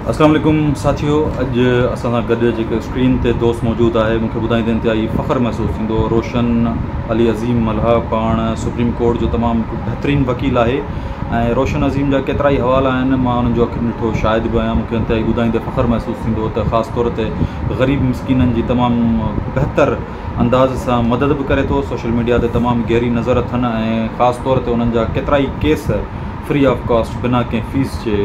अस्सलाम वालेकुम साथियों, अॼु असां सां गॾु जेके स्क्रीन ते दोस्त मौजूदु आहे, मूंखे ॿुधाईंदे इंतिहाई फ़ख़्रु महसूसु थींदो। रोशन अली अज़ीम मल्हा पाण सुप्रीम कोर्ट जो तमामु बहितरीनु वकील आहे ऐं रोशन अज़ीम जा केतिरा ई हवाला आहिनि, मां उन्हनि जो अखियुनि ॾिठो, शायदि बि आहियां। मूंखे इंतिहाई ॿुधाईंदे फ़ख़्रु महसूसु थींदो त ख़ासि तौर ते ग़रीब मिसकीननि जी तमामु बहितर अंदाज़ सां मदद बि करे थो। सोशल मीडिया ते तमामु गहरी नज़र अथनि ऐं ख़ासि तौर ते उन्हनि जा केतिरा ई केस फ्री ऑफ कॉस्ट बिना कंहिं फीस जे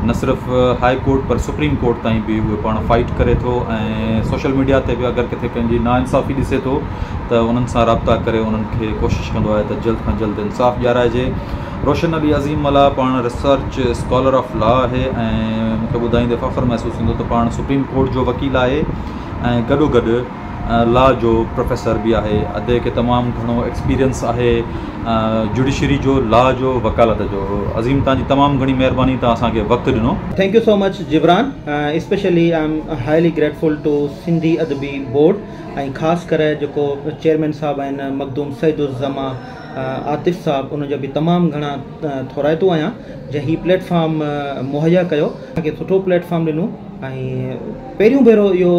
न सिर्फ़ु हाई कोर्ट पर सुप्रीम कोर्ट ताईं बि उहे पाण फाइट करे थो ऐं सोशल मीडिया ते बि अगरि किथे कंहिंजी नाइंसाफ़ी ॾिसे थो त उन्हनि सां राब्ता करे उन्हनि खे कोशिशि कंदो आहे त जल्द खां जल्द इंसाफ़ ॾियाराइजे। रोशन अली अज़ीम मल्हा पाण रिसर्च स्कॉलर ऑफ लॉ आहे ऐं मूंखे ॿुधाईंदे फ़ख़्रु महसूसु थींदो त पाण सुप्रीम कोर्ट जो वकील आहे ऐं गॾोगॾु लॉ जो प्रोफेसर बि आहे। अदे खे तमामु घणो एक्सपीरियंस आहे जुडिशरी जो, लॉ जो, वकालत जो। अज़ीम, तव्हांजी तमामु घणी महिरबानी, तव्हां असांखे वक़्तु ॾिनो। Thank you so much Jibran. Specially I am highly grateful to Sindhi Adabi Board ऐं ख़ासि करे जेको चेयरमैन साहब आहिनि मखदूम सईदुज़्ज़मा आतिफ़ साहब, उनजो बि तमामु घणा थोराइतो आहियां जंहिं हीउ प्लेटफॉर्म मुहैया कयो, असांखे सुठो प्लेटफॉर्म ॾिनो ऐं पहिरियों भेरो इहो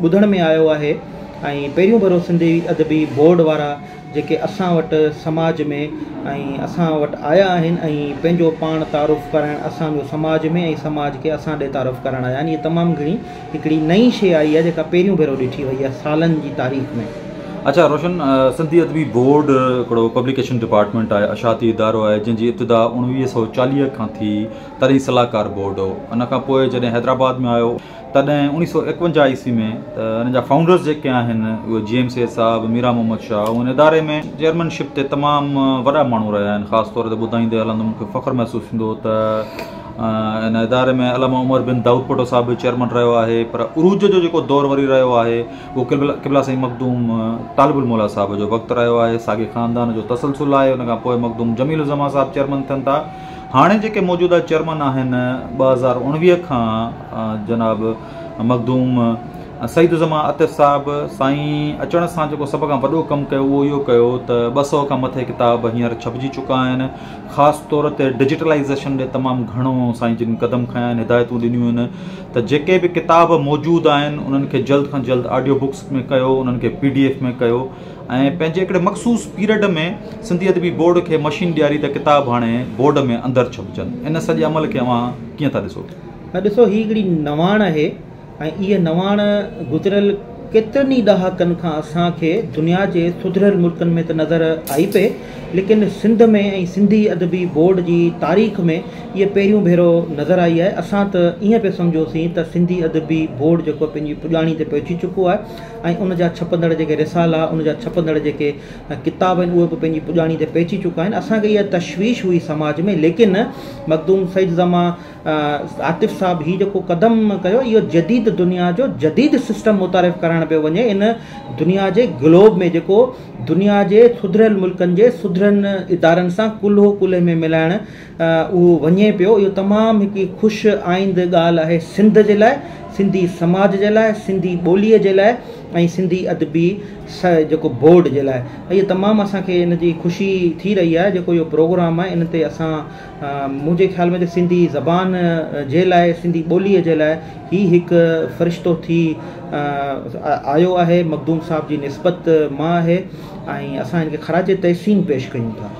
ॿुधण में आयो आहे ऐं पहिरियों भेरो सिंधी अदबी बोर्ड वारा जेके असां वटि समाज में ऐं असां वटि आया आहिनि ऐं पंहिंजो पाण तारुफ़ करणु असांजो समाज में ऐं समाज खे असां ॾे तारुफ़ करणु आया आहिनि। इहा तमामु घणी हिकिड़ी नई शइ आई आहे जेका पहिरियों भेरो ॾिठी वई आहे सालनि जी तारीख़ में। अच्छा रोशन, सिंधी अदबी बोर्ड हिकिड़ो पब्लिकेशन डिपार्टमेंट आहे, अशाती इदारो आहे जंहिंजी इब्तिदा 1940 खां थी। तॾहिं सलाहकार बोर्ड हो। उन खां पोइ जॾहिं हैदराबाद में आयो तॾहिं 1951 ईस्वी में त हिन जा फाउंडर्स जेके आहिनि उहे GM सैयद साहब, मीरा मोहम्मद शाह, उन इदारे में चेयरमैनशिप ते तमामु वॾा माण्हू रहिया आहिनि। ख़ासि तौर ते ॿुधाईंदे हलंदो मूंखे फ़ख़्रु महसूसु थींदो त इन इदारे में अलामा उमर बिन दाऊद पोटो साहब बि चेयरमैन रहियो आहे। पर उरूज जो जेको दौरु वरी रहियो आहे उहो क़िबला साईं मखदूम तालिबुल मौला साहब जो वक़्तु रहियो आहे। साॻे ख़ानदान जो तसलसुल आहे। उन खां पोइ मखदूम जमीलुज़्ज़मा साहब चेयरमैन थियनि था। हाणे जेके मौजूदा चेयरमैन आहिनि 2019 खां जनाब मखदूम सईदुज़्ज़मा आतिफ़ साहब, साईं अचण सां जेको सभ खां वॾो कमु कयो उहो इहो कयो त 200 खां मथे किताब हींअर छपिजी चुका आहिनि। ख़ासि तौर ते डिजिटलाइज़ेशन ॾे तमामु घणो साईं जिन कदम खयां आहिनि, हिदायतूं ॾिनियूं आहिनि त जेके बि किताब मौजूदु आहिनि उन्हनि खे जल्द खां जल्द ऑडियो बुक्स में कयो, उन्हनि खे PDF में कयो ऐं पंहिंजे हिकिड़े मख़सूस पीरियड में सिंधी अदबी बोर्ड खे मशीन ॾियारी त किताब हाणे बोर्ड में अंदरि छपिजनि। इन सॼे अमल खे अवां कीअं था ॾिसो? ॾिसो, हीअ हिकिड़ी नवाण आहे ऐं इहा नवाण गुज़िरियल केतिरनि ई ॾहाकनि खां असांखे दुनिया जे सुधरियल मुल्कनि में त नज़र आई पए, लेकिन सिंध में ऐं सिंधी अदबी बोर्ड जी तारीख़ में इहा पहिरियों भेरो नज़र आई आहे। असां त ईअं पिया सम्झोसीं त सिंधी अदबी बोर्ड जेको पंहिंजी पुॼाणी ते पहुची चुको आहे ऐं उन जा छपंदड़ जेके रिसाला, उन जा छपंदड़ जेके किताब आहिनि उहे बि पंहिंजी पुॼाणी ते पहुची चुका आहिनि। असांखे इहा तशवीश हुई समाज में, लेकिन मखदूम सईदुज़्ज़मा आतिफ़ साहब ही जेको क़दम कयो, इहो जदीद दुनिया जो जदीद सिस्टम मुतारिफ़ करणु पियो वञे। इन दुनिया जे ग्लोब में जेको दुनिया जे सुधरियल मुल्कनि जे सुधरनि इदारनि सां कुल्हो कुल्हे में मिलाइणु उहो वञे पियो। इहो तमामु हिकिड़ी ख़ुशि आईंदे ॻाल्हि आहे सिंध जे लाइ, सिंधी समाज जे लाइ, सिंधी ॿोलीअ जे लाइ ऐं सिंधी अदबी जेको बोर्ड जे लाइ। इहे तमामु असांखे इन जी ख़ुशी थी रही आहे। जेको इहो प्रोग्राम आहे इन ते असां मुंहिंजे ख़्याल में त सिंधी ज़बान जे लाइ, सिंधी ॿोलीअ जे लाइ ही हिकु फ़रिश्तो थी आयो आहे। मखदूम साहब जी निस्बत मां आहे ऐं असां हिनखे ख़राज तहसीन पेश कयूं था।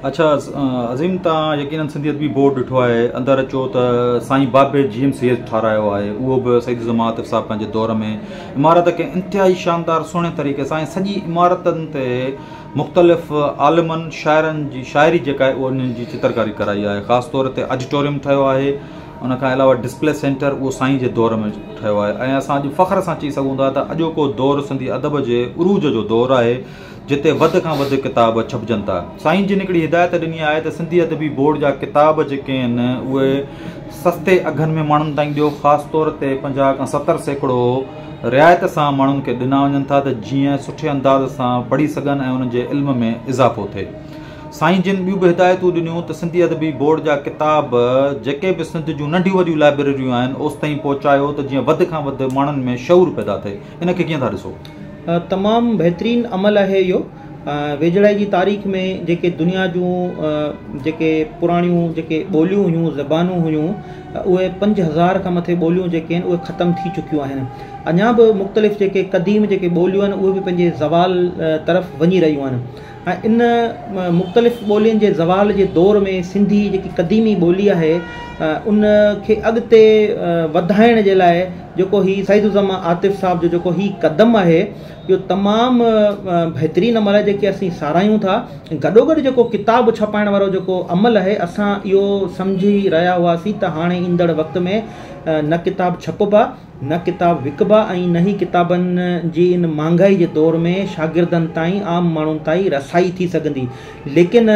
अच्छा अज़ीम, तव्हां यकीनन सिंधी अदबी बोर्ड ॾिठो आहे। अंदरि अचो त साईं बाबे GM सैयद ठारायो आहे, उहो बि सईदुज़्ज़मा आतिफ़ साहब पंहिंजे दौर में इमारत खे इंतिहाई शानदार सुहिणे तरीक़े सां ऐं सॼी इमारतनि ते मुख़्तलिफ़ आलिमनि शाइरनि जी शाइरी जेका आहे उन्हनि जी चित्रकारी कराई आहे। ख़ासि तौर ते ऑडिटोरियम ठहियो आहे। उन खां अलावा डिस्प्ले सेंटर उहो साईं जे दौर में ठहियो आहे ऐं असां अॼु फ़ख़्र सां चई सघूं था त अॼोको दौरु सिंधी अदब जे उरूज जो दौरु आहे जिते वधि खां वधि किताब छपजनि था। साईं जिन हिकिड़ी हिदायत ॾिनी आहे त सिंधी अदबी बोर्ड जा किताब जेके आहिनि उहे सस्ते अघनि में माण्हुनि ताईं ॾियो। ख़ासि तौर ते 50 खां 70% रिआयत सां माण्हुनि खे ॾिना वञनि था त जीअं सुठे अंदाज़ सां पढ़ी सघनि ऐं उन्हनि जे इल्म में इज़ाफ़ो थिए। साईं जिन ॿियूं बि हिदायतूं ॾिनियूं त सिंधी अदबी बोर्ड जा किताब जेके बि सिंध जूं नंढियूं वॾियूं लाइब्रेरियूं आहिनि ओसि ताईं पहुचायो त जीअं वधि खां वधि माण्हुनि में शऊर पैदा थिए। इन खे कीअं था ॾिसो? तमामु बहितरीनु अमल आहे इहो। वेझड़ाई जी तारीख़ में जेके दुनिया जूं जेके पुराणियूं जेके ॿोलियूं हुयूं, ज़बानूं हुयूं, उहे 5000 खां मथे ॿोलियूं जेके आहिनि उहे ख़तमु थी चुकियूं आहिनि। अञा बि मुख़्तलिफ़ जेके क़दीम जेके ॿोलियूं आहिनि उहे बि पंहिंजे ज़वाल तरफ़ वञी रहियूं आहिनि। ऐं इन मुख़्तलिफ़ ॿोलियुनि जे ज़वाल जे दौर में सिंधी जेकी क़दीमी ॿोली आहे उन खे अॻिते वधाइण जे लाइ जेको ही सईदुज़्ज़मा आतिफ़ साहब जो जेको ही क़दम आहे इहो तमामु बहितरीनु अमल आहे जेके असीं सारायूं था। गॾोगॾु जेको किताब छपाइण वारो जेको अमल आहे असां इहो सम्झी रहिया हुआसीं त हाणे ईंदड़ वक़्त में न किताब छपबा न किताब विकबा ऐं न ई किताबनि जी इन महांगाई जे दौर में शागिर्दनि ताईं आम माण्हुनि ताईं रसाई थी सघंदी। लेकिन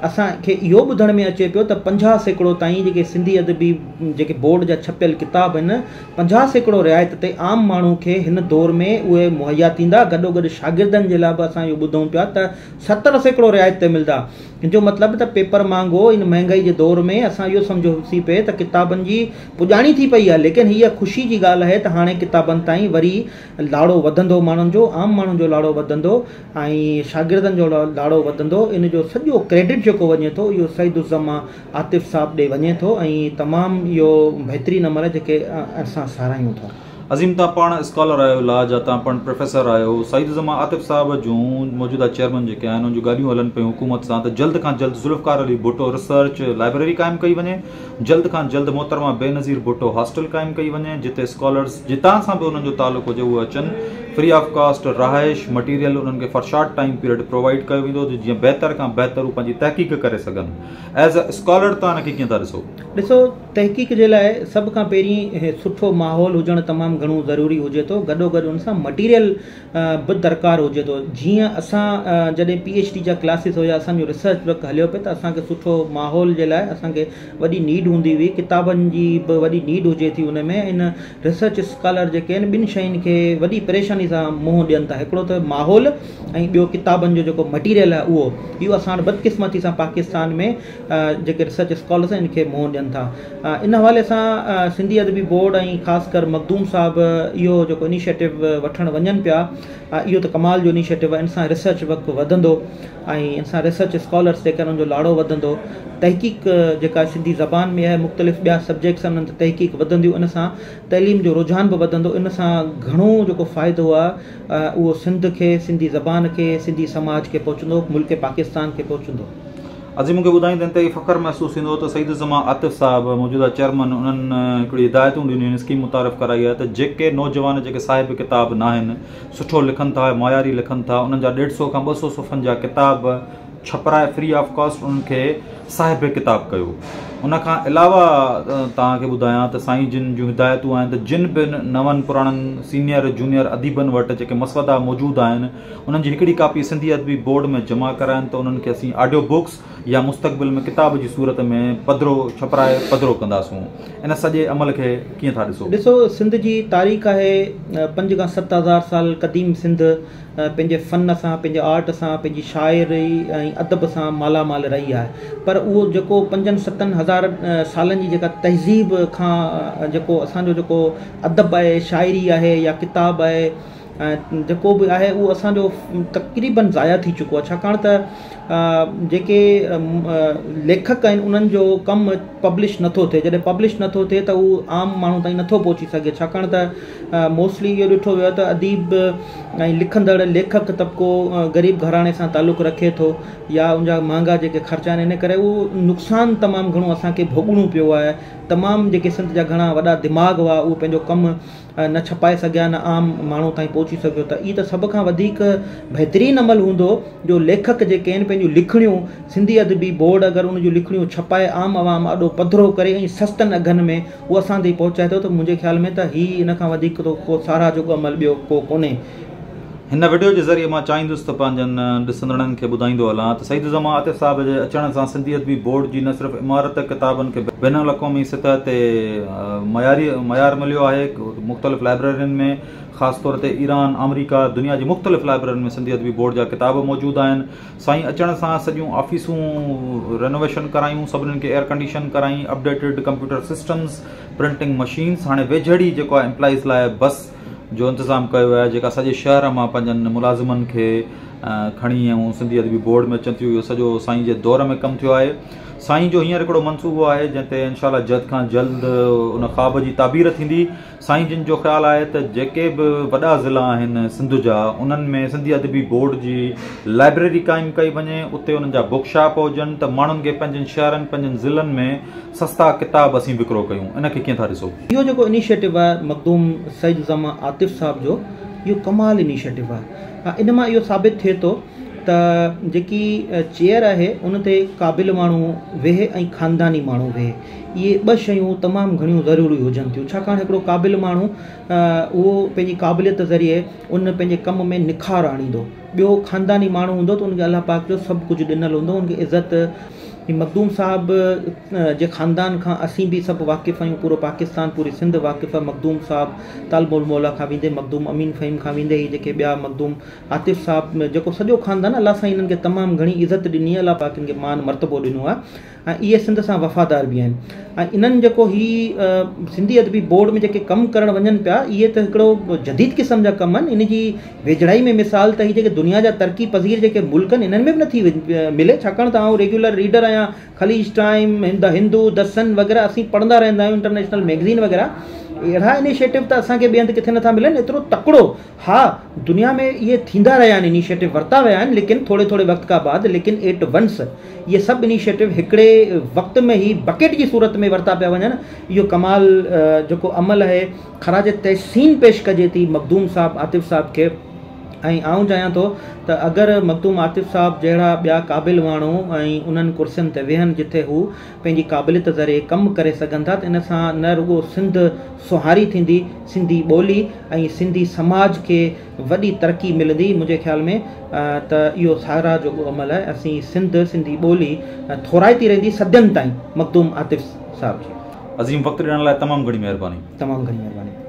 असांखे इहो ॿुधण में अचे पियो त 50% ताईं जेके सिंधी अदबी जेके बोर्ड जा छपियल किताब आहिनि 50% रिआयत ते आम माण्हू खे हिन दौर में उहे मुहैया थींदा। गॾोगॾु शागिर्दनि जे लाइ बि असां इहो ॿुधूं पिया त 70% रिआयत ते मिलंदा। जो मतिलबु त पेपर महांगो इन महांगाई जे दौर में असां इहो सम्झोसीं पिए त किताबनि जी पुॼाणी थी पई आहे। लेकिन हीअ ख़ुशी जी ॻाल्हि आहे त हाणे किताबनि ताईं वरी लाड़ो वधंदो, माण्हुनि जो आम माण्हुनि जो लाड़ो वधंदो ऐं शागिर्दनि जो लाड़ो वधंदो। इन जो सॼो क्रेडिट जेको वञे थो इहो सईदुज़्ज़मा आतिफ़ साहब ॾे वञे थो ऐं तमामु इहो बहितरीनु अमल जेके असां सारायूं था। अज़ीम, तव्हां पाण स्कॉलर आहियो, लाजा तव्हां पाण प्रोफेसर आहियो। सईदुज़्ज़मा आतिफ़ साहब जूं मौजूदा चेयरमैन जेके आहिनि उन जूं ॻाल्हियूं हलनि पियूं हुकूमत सां त जल्द खां जल्द ज़ुल्फ़कार अली भुट्टो रिसर्च लाइब्रेरी क़ाइमु कई वञे, जल्द खां जल्द मोहतरमा बेनज़ीर भुट्टो हॉस्टल क़ाइमु कई वञे जिते स्कॉलर्स जितां सां बि उन्हनि जो तालुक़ हुजे उहे अचनि। फ्री ऑफ कास्ट रहाइश मटीरियल उन्हनि खे for short time period provide कयो वेंदो जीअं बहितर खां बहितर हू पंहिंजी तहक़ीक़ करे सघनि। एज़ अ स्कॉलर तव्हां हिनखे कीअं था ॾिसो? तहक़ीक़ जे लाइ सभ खां पहिरीं सुठो माहौल हुजणु तमामु घणो ज़रूरी हुजे थो। गॾोगॾु हुन सां मटीरियल बि दरकारु हुजे थो। जीअं असां जॾहिं PhD जा क्लासिस हुया, असांजो रिसर्च वर्क हलियो पियो त असांखे सुठो माहौल जे लाइ असांखे वॾी नीड हूंदी हुई, किताबनि जी बि वॾी नीड हुजे थी। उन में इन रिसर्च स्कॉलर जेके आहिनि ॿिनि शयुनि खे वॾी परेशानी सां मुंहुं ॾियनि था। हिकिड़ो त माहौल ऐं ॿियो किताबनि जो जेको मटीरियल आहे उहो। इहो असां बदकिस्मती सां पाकिस्तान में जेके रिसर्च स्कॉलर्स आहिनि इनखे मुंहुं ॾियनि था। इन हवाले सां सिंधी अदबी बोर्ड ऐं ख़ासि कर मखदूम साहब इहो जेको इनिशिएटिव वठणु वञनि पिया, इहो त कमाल जो इनिशिएटिव आहे। इन सां रिसर्च वर्क वधंदो ऐं इन सां रिसर्च स्कॉलर्स जेके उन्हनि जो लाड़ो वधंदो। तहक़ीक़ जेका सिंधी ज़बान में आहे, मुख़्तलिफ़ ॿिया सब्जेक्ट्स आहिनि उन्हनि ते तहक़ीक़ वधंदियूं। इन सां तइलीम जो रुझान बि वधंदो। इन सां घणो जेको फ़ाइदो आहे उहो सिंध खे, सिंधी ज़बान खे, सिंधी समाज खे पहुचंदो, मुल्क पाकिस्तान खे पहुचंदो। अजीम, मूंखे ॿुधाईंदे त फ़ख़्रु महसूसु थींदो त सईदुज़्ज़मा आतिफ़ साहब मौजूदा चेयरमैन उन्हनि हिकिड़ी हिदायतूं ॾिनियूं आहिनि, स्कीम मुतारिफ़ कराई आहे त जेके नौजवान जेके साहिब किताब न आहिनि, सुठो लिखनि था, मायारी लिखनि था, उन्हनि जा 150 खां 200 सुफ़्हनि जा किताब छपराए फ्री ऑफ कॉस्ट उन्हनि खे साहिब किताब कयो। उनखां अलावा तव्हांखे ॿुधायां त साईं जिन जूं हिदायतूं आहिनि त जिन बि नवनि पुराणनि सीनियर जूनियर अदीबनि वटि जेके मसवदा मौजूदु आहिनि उन्हनि जी हिकिड़ी कापी सिंधी अदबी बोर्ड में जमा कराइनि त उन्हनि खे असीं ऑडियो बुक्स या मुस्तक़बिल में किताब जी सूरत में पधरो छपराए पधरो कंदासूं। इन सॼे अमल खे कीअं था ॾिसो? सिंध जी तारीख़ आहे 5 खां 7 हज़ार साल क़दीम सिंध पंहिंजे फ़न सां, पंहिंजे आर्ट सां, पंहिंजी शाइरी ऐं अदब सां मालामाल रही आहे। पर उहो जेको 5-7 हज़ार सालनि जी जेका तहज़ीब खां जेको असांजो जेको अदब आहे, शाइरी आहे या किताब आहे, जेको बि आहे उहो असांजो तक़रीबन ज़ाया थी चुको आहे। छाकाणि त जेके लेखक आहिनि उन्हनि जो कमु पब्लिश नथो थिए। जॾहिं पब्लिश नथो थिए त उहो आम माण्हू ताईं नथो पहुची सघे। छाकाणि त मोस्टली इहो ॾिठो वियो आहे त अदीब ऐं लिखंदड़ लेखक तबिको ग़रीब घराणे सां तालुक़ु रखे थो या उनजा महांगा जेके ख़र्चा आहिनि, इन करे उहो नुक़सानु तमामु घणो असांखे भोगणो पियो आहे। तमामु जेके सिंध जा घणा वॾा दिमाग़ हुआ उहो पंहिंजो कमु न छपाए सघिया, न आम माण्हू ताईं पहुची सघियो। त ई त सभ खां वधीक बहितरीनु अमल हूंदो जो लेखक जेके आहिनि पंहिंजूं लिखणियूं सिंधी अदबी बोर्ड अगरि उन जूं लिखणियूं छपाए आम आवाम ॾाढो पधरो करे ऐं सस्तनि अघनि में उहो असां ताईं पहुचाए थो, त मुंहिंजे ख़्याल में त हीअ इन खां वधीक को सारा जो अमल ॿियो को कोन्हे। हिन वीडियो जे ज़रिए मां चाहींदुसि त पंहिंजनि ॾिसंदड़नि खे ॿुधाईंदो हलां त सईदुज़्ज़मा आतिफ़ साहब जे अचण सां सिंधी अदबी बोर्ड जी न सिर्फ़ु इमारत किताबनि खे बैन अल-अक़वामी सतह ते मयार मिलियो आहे। मुख़्तलिफ़ लाइब्रेरियुनि में ख़ासि तौर ते ईरान, अमरीका, दुनिया जी मुख़्तलिफ़ लाइब्रेरियुनि में सिंधी अदबी बोर्ड जा किताब मौजूदु आहिनि। साईं अचण सां सॼियूं ऑफिसूं रेनोवेशन करायूं, सभिनीनि खे एयर कंडीशन कराई, updated computer systems, printing machines, हाणे वेझड़ी जेको आहे एम्प्लॉइज़ लाइ बस जो इंतज़ाम कयो आहे जेका सॼे शहर मां पंहिंजनि मुलाज़िमनि खे खणी ऐं सिंधी अदबी बोर्ड में अचनि थियूं। इहो सॼो साईं जे दौर में कमु थियो आहे। साईं जो हींअर हिकिड़ो मनसूबो आहे जंहिं ते इंशाल्लाह जल्द खां जल्द उन ख़्वाब जी ताबीर थींदी। साईं जिन जो ख़्यालु आहे त जेके बि वॾा ज़िला आहिनि सिंध जा उन्हनि में सिंधी अदबी बोर्ड जी लाइब्रेरी क़ाइमु कई वञे, उते उन्हनि जा बुक शॉप हुजनि त माण्हुनि खे पंहिंजनि शहरनि पंहिंजनि ज़िलनि में सस्ता किताब असीं विकिरो कयूं। इनखे कीअं था ॾिसो? इहो जेको इनिशिएटिव आहे मखदूम सईद ज़मा आतिफ़ साहब जो, इहो कमाल इनिशिएटिव आहे। इन मां इहो साबित थिए थो त जेकी चेयर आहे उन ते क़ाबिल माण्हू वेहे ऐं ख़ानदानी माण्हू वेहे, इहे ॿ शयूं तमामु घणियूं ज़रूरी हुजनि थियूं। छाकाणि हिकिड़ो क़ाबिल माण्हू उहो पंहिंजी क़ाबिलियत ज़रिए उन पंहिंजे कम में निखार आणींदो, ॿियो ख़ानदानी माण्हू हूंदो त उनखे अलाह पाक जो सभु कुझु ॾिनल हूंदो, उनखे इज़त। मखदूम साहब जे ख़ानदान खां असीं बि सभु वाक़िफ़ आहियूं, पूरो पाकिस्तान पूरी सिंध वाक़िफ़ आहे। मखदूम साहब तालबुल मौला खां वेंदे, मखदूम अमीन फ़हीम खां वेंदे, ही जेके ॿिया मखदूम आतिफ़ साहब जेको सॼो ख़ानदान अलाह सां इन्हनि खे तमामु घणी इज़त ॾिनी आहे, अलाह पाक इन्हनि खे मान मर्तबो ॾिनो आहे ऐं इहे सिंध सां वफ़ादार बि आहिनि। ऐं इन्हनि जेको सिंधी अदबी बोर्ड में जेके कमु करणु वञनि पिया, इहे त हिकिड़ो जदीद क़िस्म जा कम आहिनि। इन जी वेझड़ाई में मिसाल त ही जेके दुनिया जा तरक़ी पज़ीर जेके मुल्क आहिनि इन्हनि में बि नथी मिले। छाकाणि त आउं रेगुलर रीडर आहियां, खलीज टाइम, द हिंदू, द सन वग़ैरह असीं पढ़ंदा रहंदा आहियूं, इंटरनेशनल मैगज़ीन वग़ैरह। अहिड़ा इनिशिएटिव त असांखे ॿिए हंधि किथे नथा मिलनि एतिरो तकिड़ो। हा, दुनिया में इहे थींदा रहिया आहिनि, इनिशिएटिव वरिता विया आहिनि, लेकिन थोरे थोरे वक़्त खां बाद, लेकिन एट वंस इहे सभु इनिशिएटिव हिकिड़े वक़्त में ई बकेट जी सूरत में वरिता पिया वञनि। इहो कमाल जेको अमल आहे, ख़राज तहसीन पेश कजे थी मखदूम साहब आतिफ़ साहब खे। ऐं आउं चाहियां थो त अगरि मखदूम आतिफ़ साहब जहिड़ा ॿिया क़ाबिल माण्हू ऐं उन्हनि कुर्सियुनि ते वेहनि जिथे हू पंहिंजी क़ाबिलियत ज़रिए कमु करे सघनि था, त इन सां न रुॻो सिंध सुहारी थींदी, सिंधी ॿोली ऐं सिंधी समाज खे वॾी तरक़ी मिलंदी। मुंहिंजे ख़्याल में त इहो सारा जेको अमल आहे, असीं सिंधी ॿोली थोराइती रहंदी सदियुनि ताईं। मखदूम आतिफ़ साहब जी अज़ीम वक़्तु ॾियण लाइ तमामु घणी महिरबानी। तमामु घणी महिरबानी।